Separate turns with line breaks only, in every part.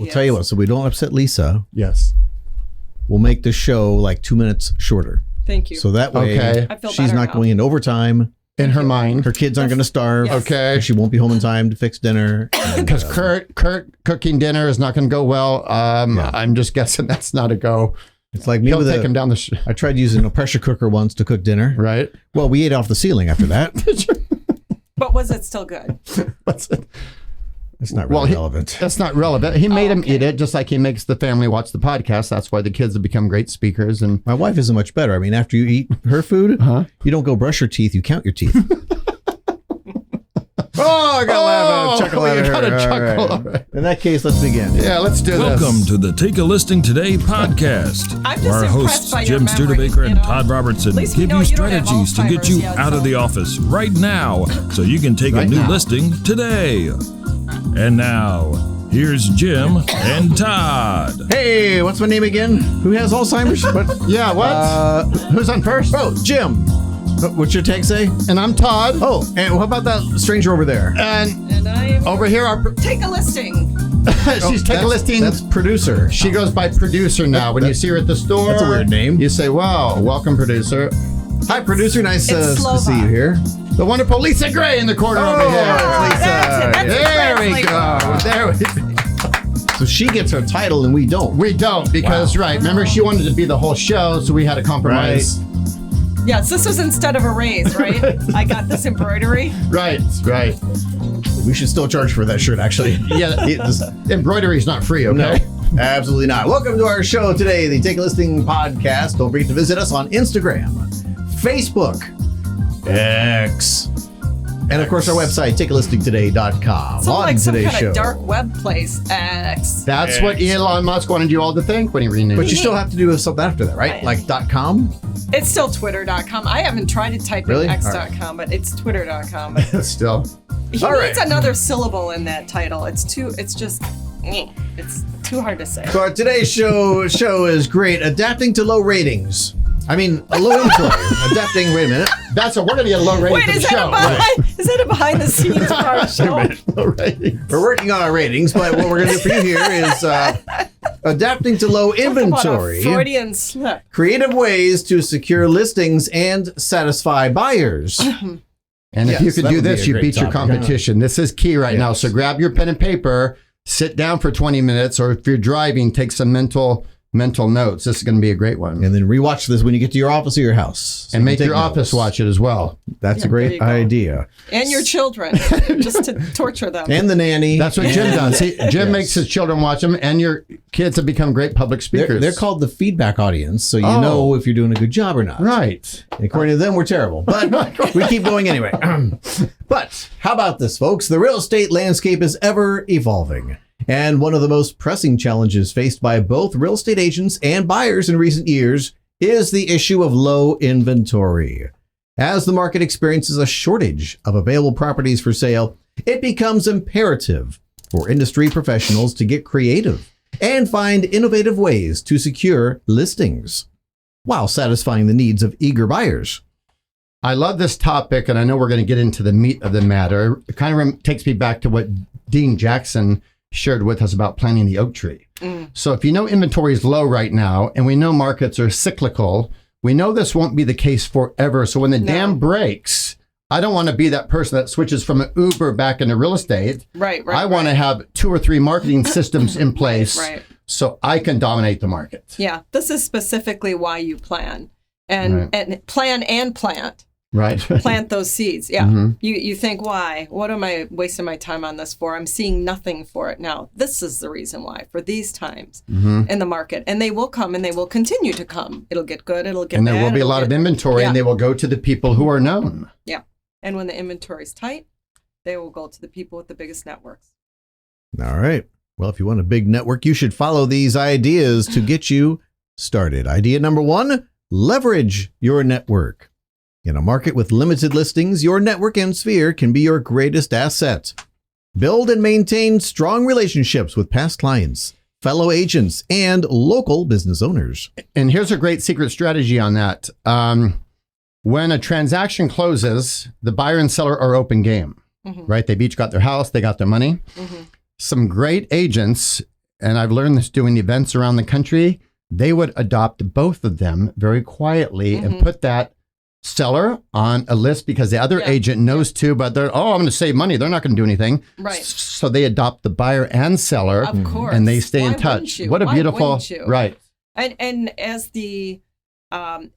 tell you what, so we don't upset Lisa,
Yes.
we'll make the show like 2 minutes shorter.
Thank you.
So that way
I feel
she's
better
not
now.
going into overtime.
In her mind.
Her kids aren't going to starve.
Yes.
Okay.
She won't be home in time to fix dinner.
Because Kurt cooking dinner is not going to go well. I'm just guessing that's not a go.
It's like me
He'll
with
take him down the
I tried using a pressure cooker once to cook dinner.
right.
Well, we ate off the ceiling after that.
But was it still good?
What's it?
It's not really relevant.
That's not relevant. He made him
okay.
eat it, just like he makes the family watch the podcast. That's why the kids have become great speakers. And
My wife isn't much better. I mean, after you eat her food, you don't go brush your teeth, you count your teeth. I got a chuckle out of her.
got a chuckle.
All right. In that case, let's begin.
yeah, let's do
Welcome
this.
to the Take a Listing Today podcast,
I'm just
where our
impressed
hosts
by
Jim
your memory,
Studebaker and
you know.
Todd Robertson
At least we
give
know
you
you don't have
strategies to get you
Alzheimer's yet,
out of
so-
the office right now so you can take a
Right
new
now.
listing today. And now, here's Jim and Todd.
Hey, what's my name again? Who has Alzheimer's? What?
Yeah, what? Who's on first?
Oh, Jim. What's your tag say?
And I'm Todd.
Oh, and what about that stranger over there?
And I am
Over here,
take a listing.
she's taking a listing.
That's producer.
She goes by producer now. When you see her at the store,
That's a weird name.
You say, "Wow, welcome, producer."
Hi, producer. Nice to
Slovak.
see you here.
The wonderful Lisa Gray in the corner over here.
Lisa.
That's
There we
translator.
go. There we go.
So she gets her title and we don't.
We don't because right. Remember, she wanted to be the whole show, so we had to compromise.
Yes, this was instead of a raise, right? I got this embroidery.
Right. Right.
We should still charge for that shirt, actually.
Yeah.
It's-
Embroidery is not free.
No,
Okay.
absolutely not. Welcome to our show today, the Take a Listing podcast. Don't forget to visit us on Instagram, Facebook, X, and of course our website, takealistingtoday.com.
Sounds
On
like some
today's
kind
show.
of dark web place. X.
That's what Elon Musk wanted you all to think when he renewed.
But you still have to do something after that, right?
Right.
Like .com?
It's still twitter.com. I haven't tried to type
Really?
in
All
x.com, but it's twitter.com. But
still.
he
All
needs
right.
another syllable in that title. It's just, it's too hard to say.
So our today's show is great. Adapting to low ratings. I mean, a low inventory. Adapting, wait a minute.
That's we're gonna get a low rating
Wait,
for the
is
show.
that a behind the scenes of our show?
Low rating.
We're working on our ratings, but what we're going to do for you here is adapting to low
Talk about a
inventory.
Freudian slip.
Creative ways to secure listings and satisfy buyers.
And
Yes,
if you could
that
do
would be
this,
a
you
great
beat your
topic.
competition. This is key right now.
Yes.
So grab your pen and paper, sit down for 20 minutes, or if you're driving, take some mental notes. This is going to be a great one.
And then rewatch this when you get to your office or your house. So
And
you
make
can
your
take
office
notes.
watch it as well.
That's a
there
great
you go.
idea.
And your children, just to torture them.
And the nanny.
That's what Jim does. Jim
Yes.
makes his children watch them, and your kids have become great public speakers.
They're called the feedback audience, so you
Oh.
know if you're doing a good job or not.
right.
According to them, we're terrible, but we keep going anyway. But how about this, folks? The real estate landscape is ever evolving. And one of the most pressing challenges faced by both real estate agents and buyers in recent years is the issue of low inventory. As the market experiences a shortage of available properties for sale, it becomes imperative for industry professionals to get creative and find innovative ways to secure listings while satisfying the needs of eager buyers.
I love this topic, and I know we're going to get into the meat of the matter. It kind of takes me back to what Dean Jackson shared with us about planting the oak tree. So if you know inventory is low right now, and we know markets are cyclical, we know this won't be the case forever. So when the dam breaks, I don't want to be that person that switches from an Uber back into real estate.
Right.
I want to have 2 or 3 marketing systems in place
Right.
so I can dominate the market.
Yeah, this is specifically why you plan and plan and plant.
Right.
Plant those seeds. Yeah.
Mhm.
You think, why? What am I wasting my time on this for? I'm seeing nothing for it now. This is the reason why for these times in the market. And they will come and they will continue to come. It'll get good. It'll get
And there
bad,
will be a
it'll
lot of
get-
inventory, and
Yeah.
they will go to the people who are known.
Yeah. And when the inventory is tight, they will go to the people with the biggest networks.
All right. Well, if you want a big network, you should follow these ideas to get you started. Idea number 1, leverage your network. In a market with limited listings, your network and sphere can be your greatest asset. Build and maintain strong relationships with past clients, fellow agents, and local business owners.
And here's a great secret strategy on that. When a transaction closes, the buyer and seller are open game, right? They've each got their house, they got their money. Some great agents and I've learned this doing events around the country, they would adopt both of them very quietly and put that seller on a list because the other agent knows too, but they're, I'm going to save money. They're not going to do anything.
Right.
So they adopt the buyer and seller.
Of course.
And they stay in
Why
touch.
wouldn't you?
What a
Why
beautiful,
wouldn't you?
right.
And as the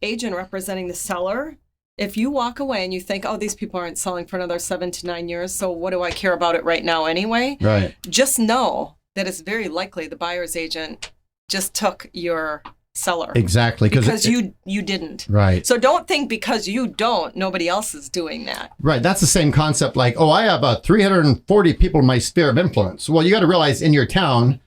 agent representing the seller, if you walk away and you think, oh, these people aren't selling for another 7 to 9 years, so what do I care about it right now anyway?
Right.
Just know that it's very likely the buyer's agent just took your seller.
Exactly.
Because you didn't.
Right.
So don't think because you don't, nobody else is doing that.
Right. That's the same concept like, I have 340 people in my sphere of influence. Well, you got to realize in your town,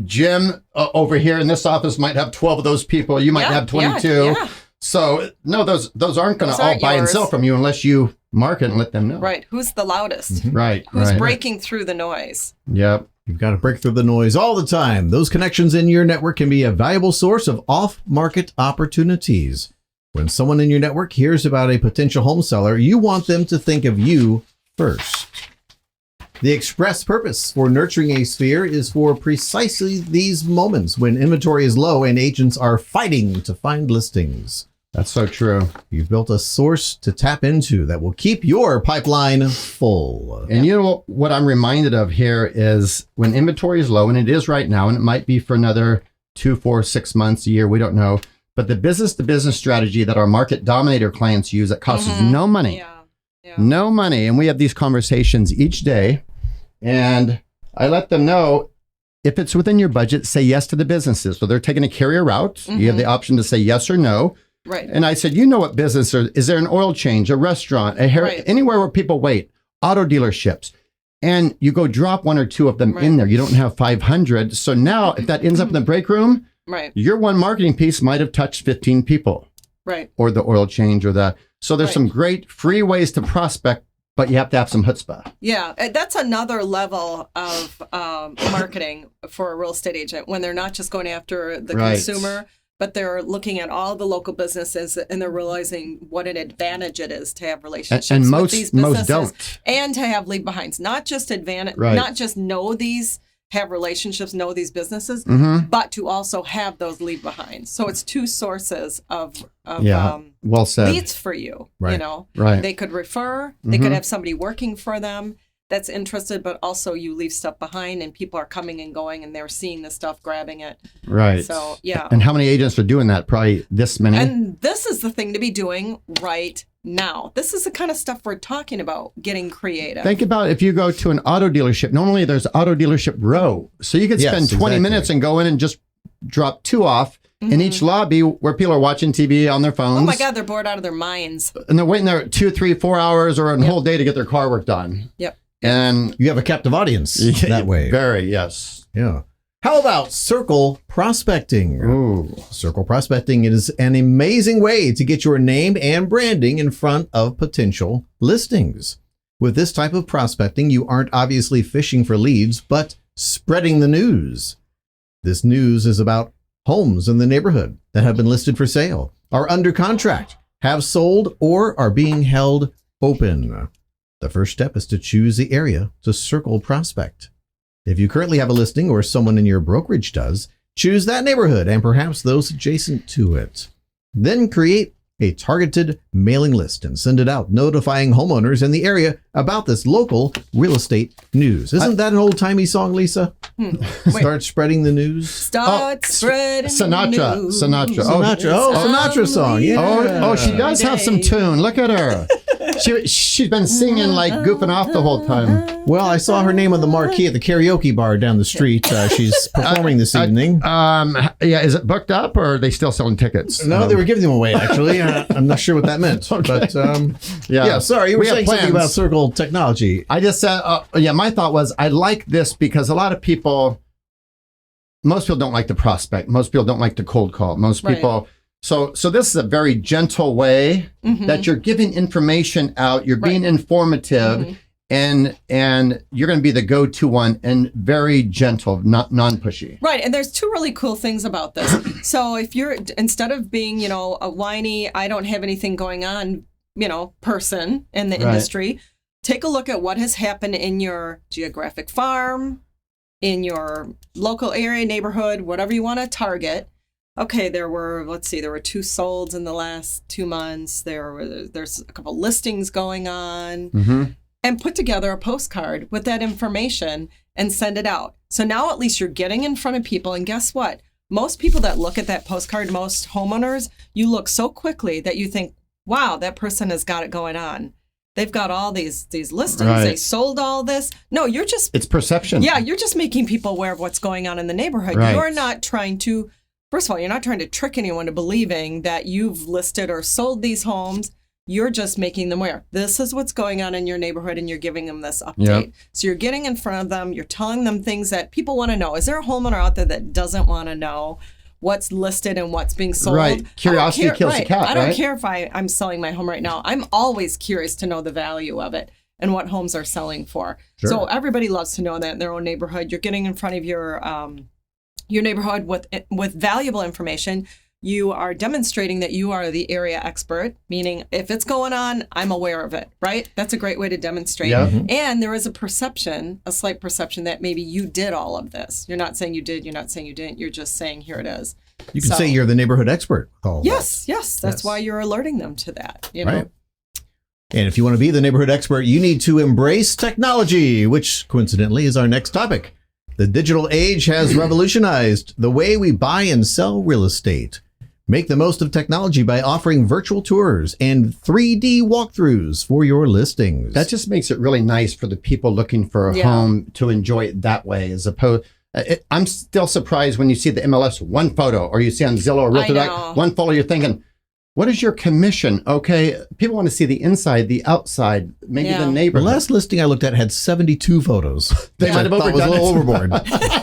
Jim over here in this office might have 12 of those people. You might have 22.
Yeah.
So no, those aren't going to all buy and sell from you unless you market and let them know.
Right. Who's the loudest?
Right.
Who's
right.
breaking through the noise?
Yep.
You've got to break through the noise all the time. Those connections in your network can be a valuable source of off-market opportunities. When someone in your network hears about a potential home seller, you want them to think of you first. The express purpose for nurturing a sphere is for precisely these moments when inventory is low and agents are fighting to find listings.
That's so true.
You've built a source to tap into that will keep your pipeline full.
And you know what I'm reminded of here is when inventory is low, and it is right now, and it might be for another 2, 4, 6 months, a year, we don't know. But the business-to-business strategy that our market dominator clients use that costs us no money. Yeah. No money. And we have these conversations each day. And I let them know if it's within your budget, say yes to the businesses. So they're taking a carrier route. You have the option to say yes or no.
Right.
And I said, you know what business is there an oil change, a restaurant, a hair, anywhere where people wait, auto dealerships. And you go drop 1 or 2 of them in there. You don't have 500. So now if that ends up in the break room, your one marketing piece might have touched 15 people.
Right.
Or the oil change so there's some great free ways to prospect, but you have to have some chutzpah.
Yeah, that's another level of marketing for a real estate agent when they're not just going after the consumer, but they're looking at all the local businesses and they're realizing what an advantage it is to have relationships
and
with these businesses
don't.
And to have leave behinds. Not just not just know these, have relationships, know these businesses, but to also have those leave behinds. So it's 2 sources of
well said.
leads for you.
Right.
You know, they could refer, they could have somebody working for them that's interested, but also you leave stuff behind and people are coming and going and they're seeing the stuff, grabbing it.
Right.
So, yeah.
And how many agents are doing that? Probably this many.
And this is the thing to be doing right now. This is the kind of stuff we're talking about, getting creative.
Think about if you go to an auto dealership. Normally there's auto dealership row. So you could spend 20 minutes and go in and just drop 2 off in each lobby where people are watching TV on their phones.
Oh my God, they're bored out of their minds.
And they're waiting there 2, 3, 4 hours or a whole day to get their car work done.
Yep.
And
you have a captive audience that way.
Very, yes.
Yeah. How about circle prospecting?
Ooh.
Circle prospecting is an amazing way to get your name and branding in front of potential listings. With this type of prospecting, you aren't obviously fishing for leads, but spreading the news. This news is about homes in the neighborhood that have been listed for sale, are under contract, have sold, or are being held open. The first step is to choose the area to circle prospect. If you currently have a listing or someone in your brokerage does, choose that neighborhood and perhaps those adjacent to it. Then create a targeted mailing list and send it out, notifying homeowners in the area about this local real estate news. Isn't that an old-timey song, Lisa? Start spreading the news.
Start spreading
Sinatra.
news.
Sinatra.
Sinatra song. Yeah.
Oh, she does have some tune. Look at her. She's been singing like goofing off the whole time.
Well, I saw her name on the marquee at the karaoke bar down the street. She's performing this evening.
Is it booked up or are they still selling tickets?
No, they were giving them away, actually. I'm not sure what that meant. Okay. But, sorry, you were saying something about circle technology.
I just said, my thought was I like this because a lot of people, most people don't like to prospect. Most people don't like to cold call. Most people... So this is a very gentle way that you're giving information out. You're being informative, and you're going to be the go-to one, and very gentle, not non-pushy.
Right, and there's 2 really cool things about this. So if you're instead of being, a whiny, I don't have anything going on, person in the industry, take a look at what has happened in your geographic farm, in your local area, neighborhood, whatever you want to target. Okay, there were 2 solds in the last 2 months. There's a couple listings going on, and put together a postcard with that information and send it out. So now at least you're getting in front of people, and guess what? Most people that look at that postcard, most homeowners, you look so quickly that you think, wow, that person has got it going on. They've got all these listings.
Right.
They sold all this. No, it's
perception.
Yeah, you're just making people aware of what's going on in the neighborhood.
Right.
You're not trying to, first of all, you're not trying to trick anyone to believing that you've listed or sold these homes. You're just making them aware. This is what's going on in your neighborhood, and you're giving them this update.
Yep.
So you're getting in front of them. You're telling them things that people want to know. Is there a homeowner out there that doesn't want to know what's listed and what's being sold?
Right. Curiosity kills the cat,
I don't
right?
care if I'm selling my home right now. I'm always curious to know the value of it and what homes are selling for.
Sure.
So everybody loves to know that in their own neighborhood. You're getting in front of your neighborhood with valuable information. You are demonstrating that you are the area expert, meaning if it's going on, I'm aware of it, right? That's a great way to demonstrate.
Yeah.
And there is a slight perception that maybe you did all of this. You're not saying you did, you're not saying you didn't, you're just saying here it is.
You can say you're the neighborhood expert.
Yes. That's why you're alerting them to that. You know?
Right. And if you want to be the neighborhood expert, you need to embrace technology, which coincidentally is our next topic. The digital age has revolutionized the way we buy and sell real estate. Make the most of technology by offering virtual tours and 3D walkthroughs for your listings.
That just makes it really nice for the people looking for a home to enjoy it that way, as opposed. I'm still surprised when you see the MLS one photo, or you see on Zillow or Realtor one photo. You're thinking, what is your commission? Okay, people want to see the inside, the outside, maybe the
The
neighborhood.
last listing I looked at had 72 photos.
They might have
I thought was a
overdone
little
it.
overboard.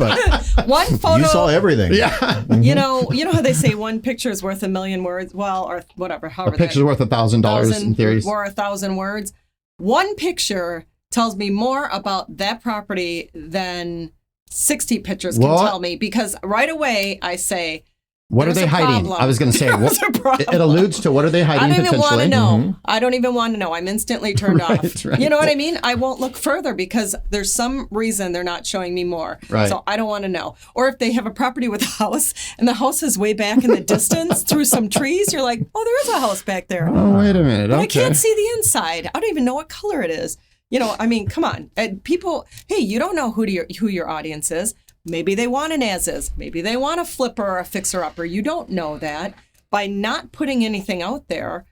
But
One photo.
you saw everything.
Yeah,
You know how they say one picture is worth 1,000,000 words? Well, or whatever,
a
however.
picture's worth $1,000 in theory.
Or 1,000 words. One picture tells me more about that property than 60 pictures can
What?
tell me, because right away I say,
What are
there's
they
a
hiding?
problem.
I was going to say,
There's a problem.
it alludes to what are they hiding
I don't even want
potentially?
to know. I don't even want to know. I'm instantly turned off.
Right.
You know what I mean? I won't look further because there's some reason they're not showing me more.
Right.
So I don't want to know. Or if they have a property with a house and the house is way back in the distance through some trees, you're like, oh, there is a house back there.
Oh, wait a minute.
But
Okay.
I can't see the inside. I don't even know what color it is. I mean, come on. People, hey, you don't know who your audience is. Maybe they want an as-is. Maybe they want a flipper or a fixer-upper. You don't know that. By not putting anything out there,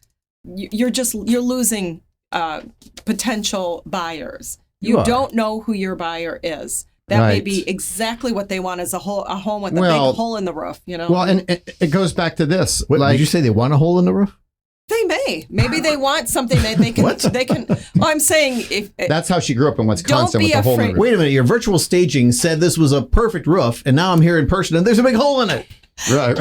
you're losing potential buyers. You don't know who your buyer is. That may
Right.
be exactly what they want, is a home with a
Well-
big hole in the roof.
Well, and it goes back to this.
What,
like,
did you say they want a hole in the roof?
They may. Maybe they want something that they can. They can. Well, I'm saying if
that's how she grew up in Wisconsin
Don't be
with the whole
afraid.
Wait a minute. Your virtual staging said this was a perfect roof, and now I'm here in person and there's a big hole in it.
Right.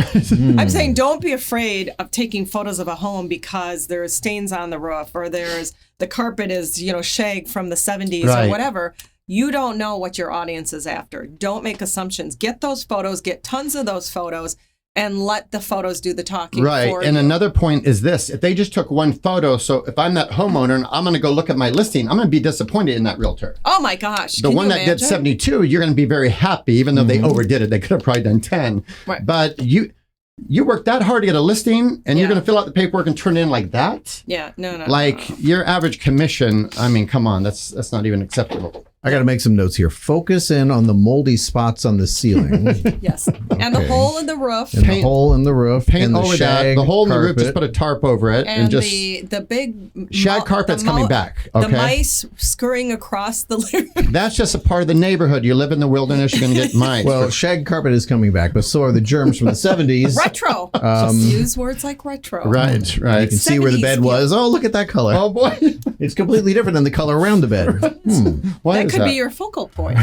I'm saying don't be afraid of taking photos of a home because there's stains on the roof, or the carpet is shag from the 70s
Right.
or whatever. You don't know what your audience is after. Don't make assumptions. Get those photos. Get tons of those photos. And let the photos do the talking
Right.
for
And
you.
another point is this. If they just took one photo, so if I'm that homeowner and I'm going to go look at my listing, I'm going to be disappointed in that realtor.
Oh my gosh.
The
Can
one
you
that did
imagine?
72, you're going to be very happy, even though they overdid it. They could have probably done 10.
Right.
But you worked that hard to get a listing, and you're
Yeah.
going to fill out the paperwork and turn it in like that?
Yeah. No.
Like your average commission, I mean, come on, that's not even acceptable.
I got to make some notes here. Focus in on the moldy spots on the ceiling,
Yes. And the
Okay.
hole in the roof.
and the
Paint-
hole in the roof,
Paint
and the
over that.
shag
The hole in the roof, just
carpet.
put a tarp over it, and,
And
just
the big
shag carpet's coming back.
The
Okay,
mice scurrying across the living room.
that's just a part of the neighborhood. You live in the wilderness, you're going to get mice.
Well, shag carpet is coming back, but so are the germs from the 70s.
Retro. Just use words like retro.
right.
You can see where the
70s,
bed
yeah.
was. Oh, look at that color.
Oh boy,
It's completely different than the color around the bed.
why
That
is
could
that?
be your focal point.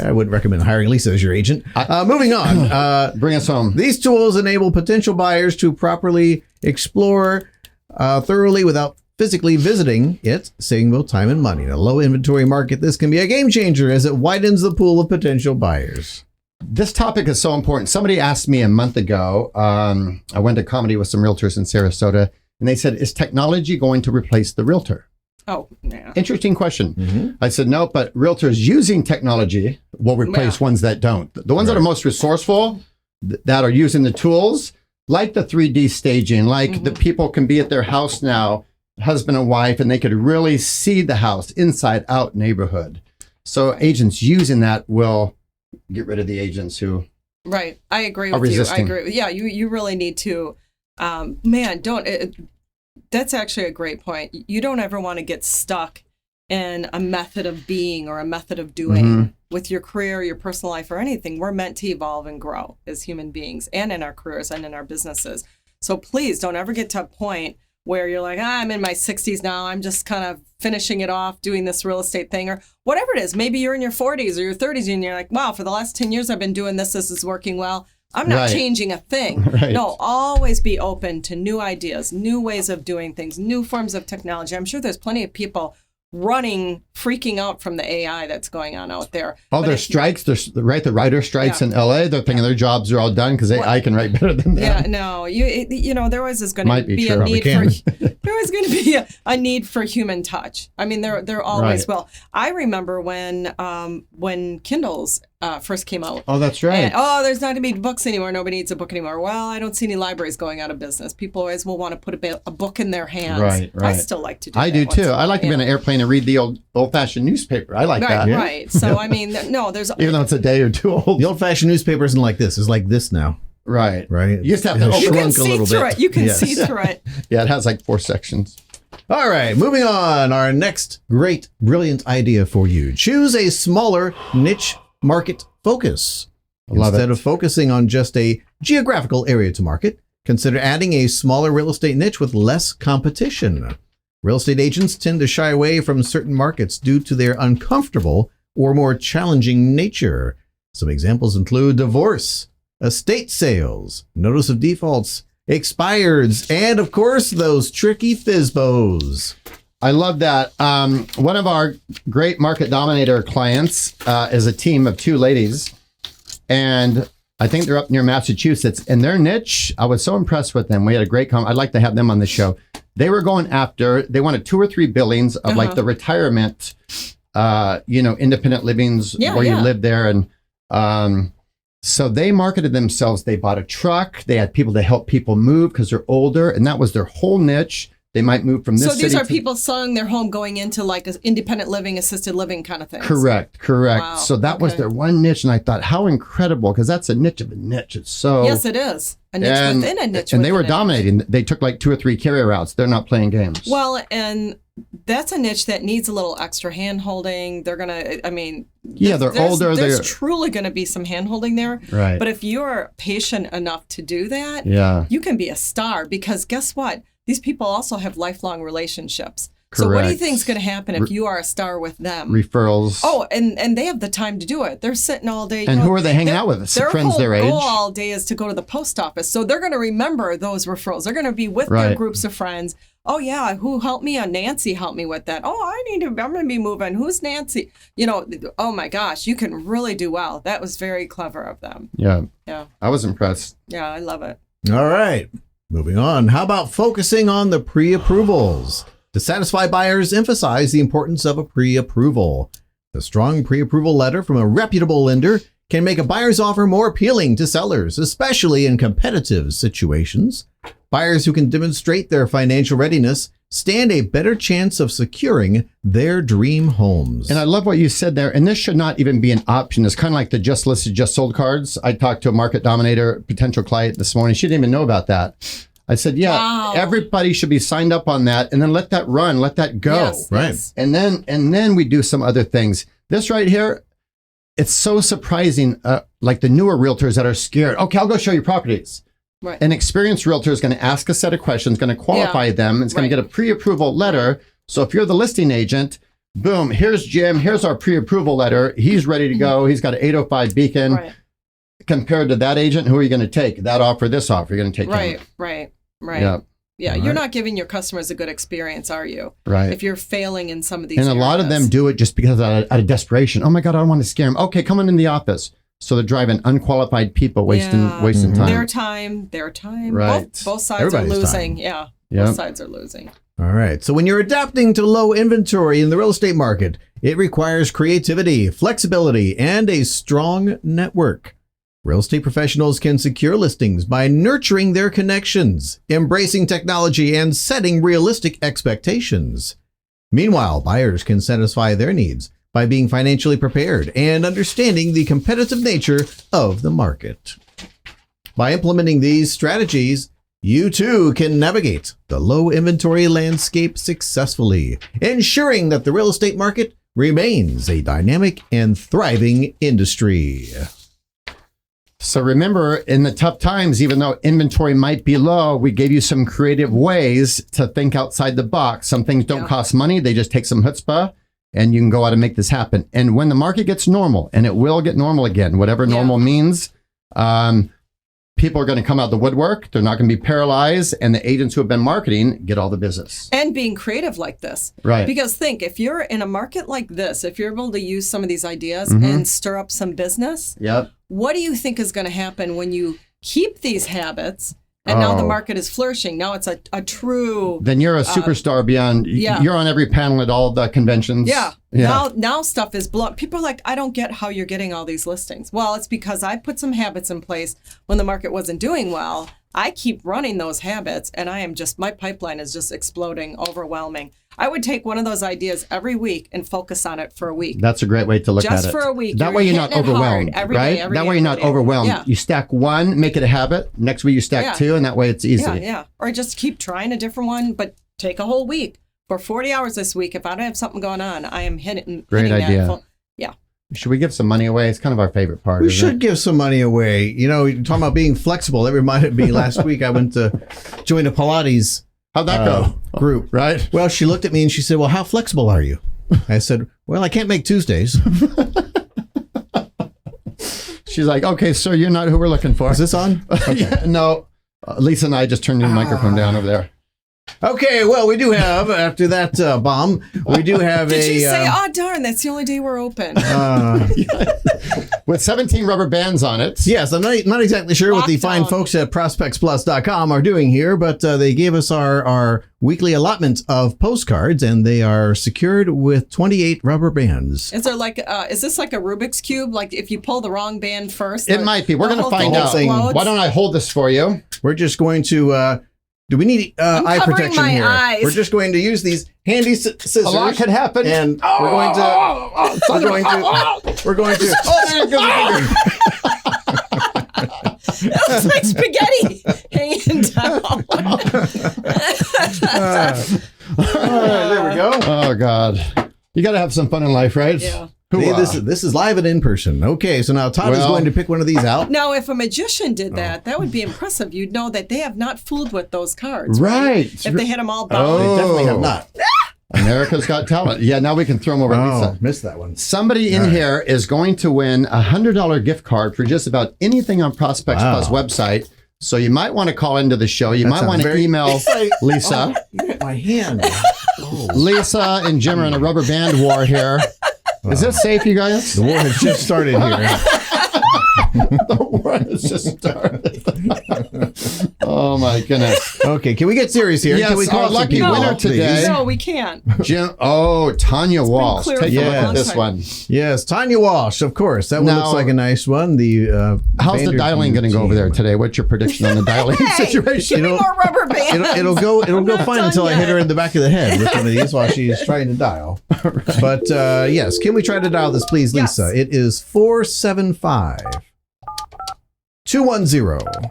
I wouldn't recommend hiring Lisa as your agent. Moving on.
Bring us home.
These tools enable potential buyers to properly explore thoroughly without physically visiting it, saving both time and money. In a low inventory market, this can be a game changer as it widens the pool of potential buyers.
This topic is so important. Somebody asked me a month ago. I went to comedy with some realtors in Sarasota, and they said, "Is technology going to replace the realtor?"
Oh, yeah.
Interesting question. I said, no, but realtors using technology will replace ones that don't. The ones that are most resourceful, that are using the tools, like the 3D staging, like the people can be at their house now, husband and wife, and they could really see the house inside out neighborhood. So agents using that will get rid of the agents who
Right. I agree with you. I agree. Yeah, you really need to, that's actually a great point. You don't ever want to get stuck in a method of being or a method of doing with your career, your personal life, or anything. We're meant to evolve and grow as human beings and in our careers and in our businesses. So please don't ever get to a point where you're like, I'm in my 60s now. I'm just kind of finishing it off doing this real estate thing or whatever it is. Maybe you're in your 40s or your 30s and you're like, wow, for the last 10 years I've been doing this. This is working well. I'm not changing a thing. No, always be open to new ideas, new ways of doing things, new forms of technology. I'm sure there's plenty of people freaking out from the AI that's going on out there.
Oh, there's strikes. There's the writer strikes in LA. They're thinking their jobs are all done because AI can write better than them.
Yeah, no, there always is going to be a need a need for human touch. I mean, there always will. I remember when Kindles first came out.
Oh, that's right.
And, there's not going to be books anymore. Nobody needs a book anymore. Well, I don't see any libraries going out of business. People always will want to put a book in their hands.
Right.
I still like to do that.
I do too. I like to be on an airplane and read the old-fashioned newspaper. I like that.
Right. So, I mean, no, there's...
Even though it's a day or two old.
The old-fashioned newspaper isn't like this. It's like this now.
Right.
Right.
You just have to
you can see through it. You can see through it.
Yeah, it has like 4 sections.
All right, moving on. Our next great, brilliant idea for you. Choose a smaller niche market focus. Instead of focusing on just a geographical area to market, consider adding a smaller real estate niche with less competition. Real estate agents tend to shy away from certain markets due to their uncomfortable or more challenging nature. Some examples include divorce, estate sales, notice of defaults, expireds, and of course, those tricky FSBOs.
I love that. One of our great market dominator clients is a team of 2 ladies, and I think they're up near Massachusetts. And their niche, I was so impressed with them. We had a great I'd like to have them on the show. They were going after, they wanted 2 or 3 buildings of like the retirement, independent livings where you live there. And so they marketed themselves. They bought a truck. They had people to help people move because they're older. And that was their whole niche. They might move from this city.
So these are people selling their home going into like an independent living, assisted living kind of thing.
Correct.
Wow.
So that was their one niche. And I thought, how incredible, because that's a niche of a niche. It's so...
Yes, it is. A niche within a niche.
And they were dominating. They took like 2 or 3 carrier routes. They're not playing games.
Well, and that's a niche that needs a little extra hand-holding. They're going to, I mean...
Yeah, they're older.
There's truly going to be some hand-holding there.
Right.
But if you're patient enough to do that, you can be a star, because guess what? These people also have lifelong relationships.
Correct.
So what do you think is going to happen if you are a star with them?
Referrals.
Oh, and they have the time to do it. They're sitting all day.
And who are they hanging out with?
Their
friends their age?
goal all day is to go to the post office. So they're going to remember those referrals. They're going to be with their groups of friends. Oh, yeah, who helped me? Nancy helped me with that. Oh, I'm going to be moving. Who's Nancy? Oh, my gosh, you can really do well. That was very clever of them.
Yeah.
Yeah.
I was impressed.
Yeah, I love it.
All right. Moving on, how about focusing on the pre-approvals? To satisfy buyers, emphasize the importance of a pre-approval. The strong pre-approval letter from a reputable lender can make a buyer's offer more appealing to sellers, especially in competitive situations. Buyers who can demonstrate their financial readiness stand a better chance of securing their dream homes.
And I love what you said there. And this should not even be an option. It's kind of like the just listed, just sold cards. I talked to a market dominator, potential client this morning. She didn't even know about that. I said, everybody should be signed up on that, and then let that run, let that go.
Yes,
right.
Yes.
And then we do some other things. This right here, it's so surprising. Like the newer realtors that are scared. Okay, I'll go show you properties.
Right.
An experienced realtor is going to ask a set of questions, going to qualify them. It's going to get a pre-approval letter. So if you're the listing agent, boom, here's Jim. Here's our pre-approval letter. He's ready to go. He's got an 805 beacon.
Right.
Compared to that agent, who are you going to take? That offer, this offer, you're going to take him.
Right.
Yeah.
You're not giving your customers a good experience, are you?
Right.
If you're failing in some of these
And
areas.
a lot of them do it just because out of desperation. Oh my God, I don't want to scare them. Okay, come on in the office. So they're driving unqualified people, wasting time.
Their time.
Right.
Both sides
Everybody's
are losing.
time.
Yep.
Both sides are losing.
All right. So when you're adapting to low inventory in the real estate market, it requires creativity, flexibility, and a strong network. Real estate professionals can secure listings by nurturing their connections, embracing technology, and setting realistic expectations. Meanwhile, buyers can satisfy their needs by being financially prepared and understanding the competitive nature of the market. By implementing these strategies, you too can navigate the low inventory landscape successfully, ensuring that the real estate market remains a dynamic and thriving industry.
So remember, in the tough times, even though inventory might be low, we gave you some creative ways to think outside the box. Some things don't cost money. They just take some chutzpah, and you can go out and make this happen. And when the market gets normal, and it will get normal again, whatever normal means, people are going to come out the woodwork. They're not going to be paralyzed. And the agents who have been marketing get all the business.
And being creative like this.
Right.
Because think, if you're in a market like this, if you're able to use some of these ideas and stir up some business,
Yep.
what do you think is going to happen when you keep these habits and now the market is flourishing? Now it's a true...
Then you're a superstar beyond... You're on every panel at all the conventions.
Yeah. Now stuff is blown. People are like, I don't get how you're getting all these listings. Well, it's because I put some habits in place when the market wasn't doing well. I keep running those habits, and my pipeline is just exploding, overwhelming. I would take one of those ideas every week and focus on it for a week.
That's a great way to look at it.
Just for a week.
That way you're not overwhelmed, right? That way you're not overwhelmed.
Yeah.
You stack one, make it a habit. Next week you stack two, and that way it's easy.
Yeah. Or just keep trying a different one, but take a whole week. For 40 hours this week, if I don't have something going on, I am hitting
Great idea.
that.
Should we give some money away? It's kind of our favorite part.
We should give some money away. You know, you're talking about being flexible. That reminded me last week I went to join a Pilates
How'd that go?
Group.
Right?
Well, she looked at me and she said, well, how flexible are you? I said, well, I can't make Tuesdays.
She's like, okay, sir, you're not who we're looking for.
Is this on?
Okay. No. Lisa and I just turned your microphone down over there.
Okay, well, we do have, after that bomb, we do have
Did she say, oh, darn, that's the only day we're open?
With 17 rubber bands on it.
Yes, I'm not exactly sure what the fine folks at ProspectsPLUS.com are doing here, but they gave us our weekly allotment of postcards, and they are secured with 28 rubber bands.
Is there is this like a Rubik's Cube? Like if you pull the wrong band first?
It might be. We're going to find out.
Explodes?
Why don't I hold this for you?
We're just going to... do we need eye protection
my
here?
eyes.
We're just going to use these handy scissors.
A lot could happen.
And we're going to... We're going to... Oh, there goes the finger.
It looks like spaghetti hanging down.
There we go.
Oh, God. You got to have some fun in life, right?
Yeah.
Hey, this is live and in person. Okay, so now Todd is going to pick one of these out.
Now, if a magician did that would be impressive. You'd know that they have not fooled with those cards.
Right.
If they had them all bound.
Oh.
They definitely have not.
America's Got Talent. Yeah, now we can throw them over at Lisa.
Missed that one.
Somebody in here is going to win a $100 gift card for just about anything on Prospects Plus website. So you might want to call into the show. You might want to email Lisa.
You hit my hand.
Lisa and Jim are in a rubber band war here. Is this safe, you guys?
The war has just started here.
The war has just started. Oh, my goodness.
Okay, can we get serious here?
Yes,
Can we
our
some
lucky
people,
winner today.
please?
No, we can't.
Jim, Tanya Walsh.
clear
Take a look at this
time.
one.
Yes, Tanya Walsh, of course. That one
Now-
looks like a nice one. The
How's the dialing going to go over there today? What's your prediction on the dialing situation?
Give me more rubber bands.
It'll go
not
fine
done
until I hit
yet.
her in the back of the head with one of these while she's trying to dial. But yes, can we try to dial this, please,
Yes.
Lisa? It is 475 210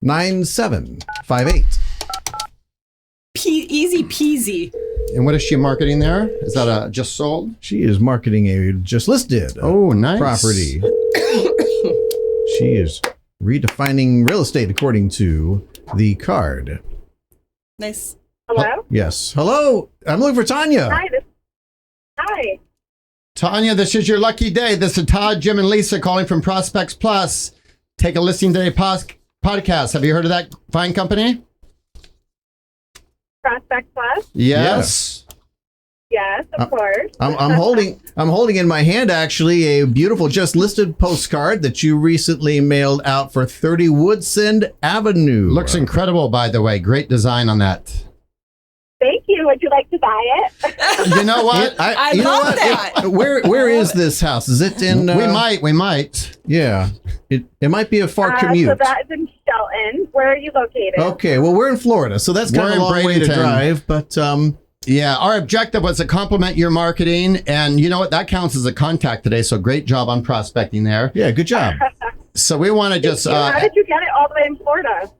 9758.
Easy peasy.
And what is she marketing there? Is that a just sold?
She is marketing a just listed
Oh, nice.
property. She is redefining real estate according to the card.
Nice.
Hello?
Yes. Hello. I'm looking for Tanya.
Hi. Hi.
Tanya, this is your lucky day. This is Todd, Jim, and Lisa calling from Prospects Plus. Take a Listing Today podcast. Have you heard of that fine company?
Prospect Plus?
Yes.
Yes, of course.
I'm holding in my hand actually a beautiful just listed postcard that you recently mailed out for 30 Woodsend Avenue.
Looks incredible, by the way. Great design on that.
Thank you. Would you like to buy it?
You know what?
I
you know
love
what?
that.
Where is this house? Is it in?
We might.
Yeah, it might be a far commute.
So that is in Shelton. Where are you located?
Okay, well we're in Florida, so that's kind
We're
of a
in
long way to
Bradenton.
drive. But
Yeah, our objective was to complement your marketing, and you know what? That counts as a contact today. So great job on prospecting there.
yeah, good job.
So we want to just.
How did you get it all the way in Florida?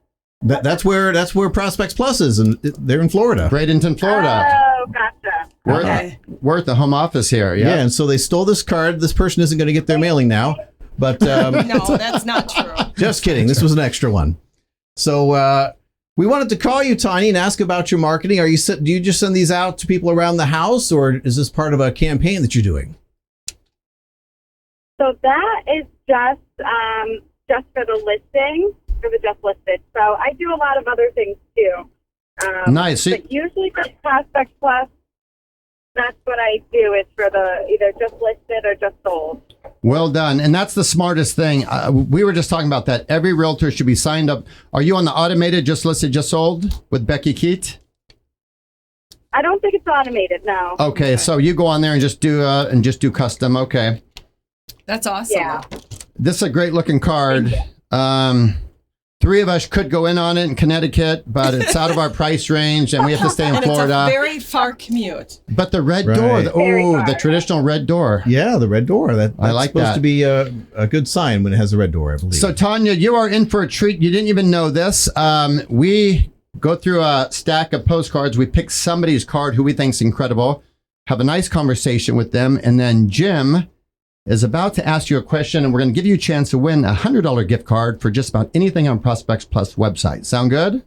That's where ProspectsPLUS is, and they're in Florida.
Bradenton, Florida.
Oh, gotcha.
We're at the home office here.
Yeah,
Yeah.
and so they stole this card. This person isn't going to get their mailing now. But
No, that's not true.
just kidding. This was an extra one. So we wanted to call you, Tanya, and ask about your marketing. Do you just send these out to people around the house, or is this part of a campaign that you're doing?
So that is just for the listing, for the just listed. So I do a lot of other things too.
Nice. So-
But usually for Prospect Plus, that's what I do is for the either just listed or just sold.
Well done. And that's the smartest thing. We were just talking about that. Every realtor should be signed up. Are you on the automated just listed, just sold with Becky Keat?
I don't think it's automated, no.
Okay, so you go on there and just do custom. Okay.
That's awesome.
Yeah.
This is a great looking card. Three of us could go in on it in Connecticut, but it's out of our price range and we have to stay in
And
Florida.
it's a very far commute.
But the red
Right.
door,
Very
the
far.
traditional red door.
Yeah, the red door. That's
I like
supposed
that.
to be a good sign when it has a red door, I believe.
So Tanya, you are in for a treat. You didn't even know this. We go through a stack of postcards. We pick somebody's card who we think's incredible, have a nice conversation with them, and then Jim is about to ask you a question, and we're going to give you a chance to win a $100 gift card for just about anything on Prospects Plus website. Sound good?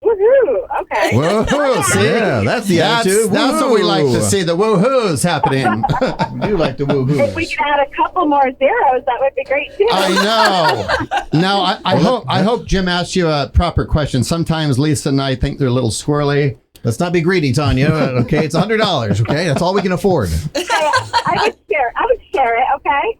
Woohoo! Okay.
Woohoo! See?
yeah, that's the attitude.
That's what we like to see. The woohoos happening.
We do like the woohoo.
If we could add a couple more zeros, that would be great too.
I know. Now, I hope Jim asked you a proper question. Sometimes Lisa and I think they're a little squirrely.
Let's not be greedy, Tanya. Okay, it's $100. Okay, that's all we can afford.
I would share it, okay?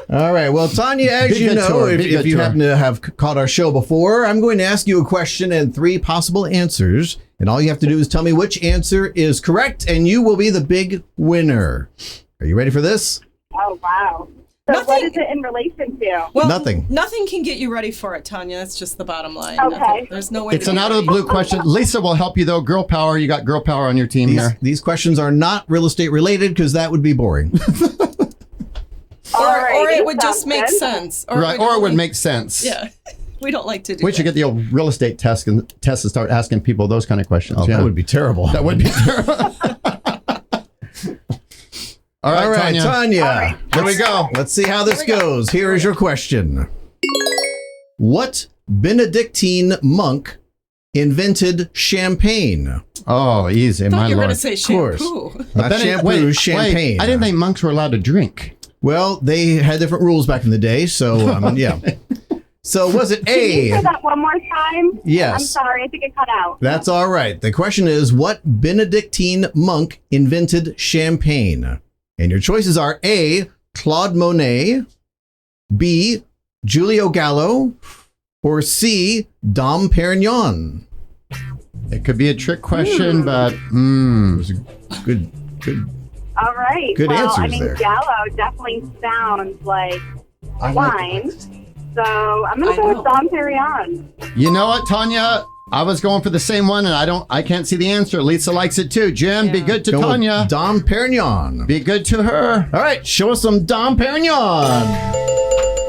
All right. Well, Tanya, as
Be
you
good to
know,
her. Be
if
good
you
to her.
happen to have caught our show before, I'm going to ask you a question and 3 possible answers. And all you have to do is tell me which answer is correct, and you will be the big winner. Are you ready for this?
Oh, wow. So
Nothing-
what is it in relation to?
Well,
Nothing.
Nothing can get you ready for it, Tanya. That's just the bottom line.
Okay.
Nothing. There's no way.
It's
to
an
get
out of the
ready.
blue question. Lisa will help you though. Girl power. You got girl power on your team here.
These questions are not real estate related because that would be boring.
Or it would
Sounds
just make
good.
sense.
Right. Or it would make sense.
Yeah. We don't like to do
We should
that.
get the old real estate test and start asking people those kind of questions.
Oh,
yeah.
that would be terrible.
That would be terrible. All right,
All right, Tanya.
Here we go.
Let's see how this
Here we go.
goes. Here is your question. What Benedictine monk invented champagne?
Oh, easy.
I thought
My
you were
lord.
going to say
course.
shampoo.
Not shampoo, champagne.
I didn't think monks were allowed to drink.
Well, they had different rules back in the day, so yeah. So was it
Can you say
A?
that one more time?
Yes.
I'm sorry, I think it cut out.
That's all right. The question is, what Benedictine monk invented champagne? And your choices are A, Claude Monet, B, Giulio Gallo, or C, Dom Perignon.
It could be a trick question, but
Good.
All right.
Good
well, I
answers
mean,
there.
Gallo definitely sounds like wine. So I'm
I
going to go
know.
with Dom Perignon.
you know what, Tanya? I was going for the same one, and I can't see the answer. Lisa likes it too. Jim, be
Yeah.
good to
Go with
Tanya.
Dom Perignon.
Be good to her.
All right, show us some Dom Perignon.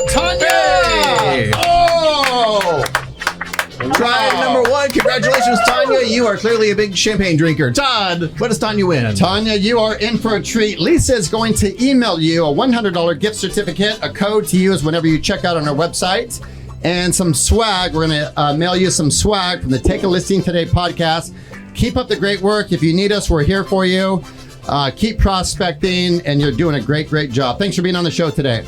Tanya!
Hey!
Oh!
Try number 1. Congratulations, Tanya. You are clearly a big champagne drinker. Todd, what does Tanya win?
Tanya, you are in for a treat. Lisa is going to email you a $100 gift certificate, a code to use whenever you check out on our website, and some swag. We're going to mail you some swag from the Take a Listing Today podcast. Keep up the great work. If you need us, we're here for you. Keep prospecting, and you're doing a great, great job. Thanks for being on the show today.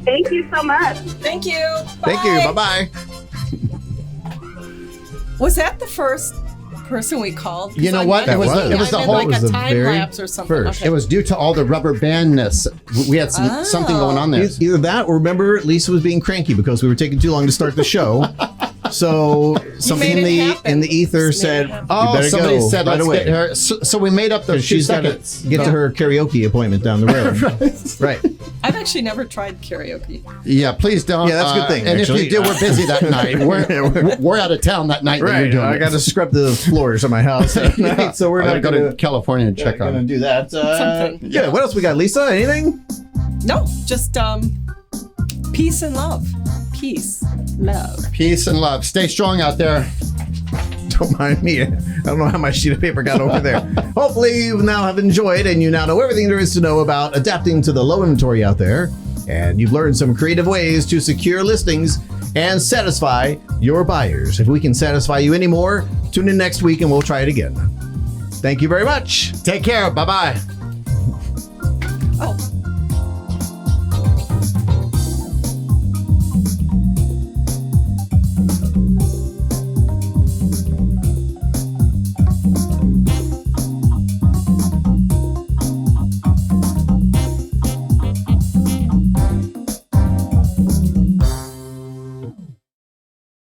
Thank you so much.
Thank you.
Thank you. Bye-bye.
Was that the first person we called? 'Cause
You know
I
what?
meant-
It was
the-
Yeah,
it was the
I meant
whole-
like
it was
a
the
time
very
lapse or something.
first.
Okay.
It was due to all the rubber bandness. We had something going on there.
Either that, or remember, Lisa was being cranky because we were taking too long to start the show. So something
made
in
it
the
happen.
ether
Just made
said,
it happen.
"You
Oh,
better
somebody
go
said,
right
let's
away."
get her. So we made up those 2
She's got to
seconds.
get to her karaoke appointment down the road. Right.
I've actually never tried karaoke.
Yeah, please don't.
Yeah, that's a good thing,
And
actually.
if you do, we're busy that night. We're out of town that night. That
Right.
you're doing
I
it.
got to scrub the floors of my house that night, so we're
I
not
gotta
going
go to California and check
going to
on.
do that.
Something.
Yeah. What else we got, Lisa? Anything?
No, just peace and love. Peace, love.
Peace and love. Stay strong out there.
Don't mind me. I don't know how my sheet of paper got over there. Hopefully you now have enjoyed and you now know everything there is to know about adapting to the low inventory out there. And you've learned some creative ways to secure listings and satisfy your buyers. If we can satisfy you anymore, tune in next week and we'll try it again. Thank you very much.
Take care. Bye-bye.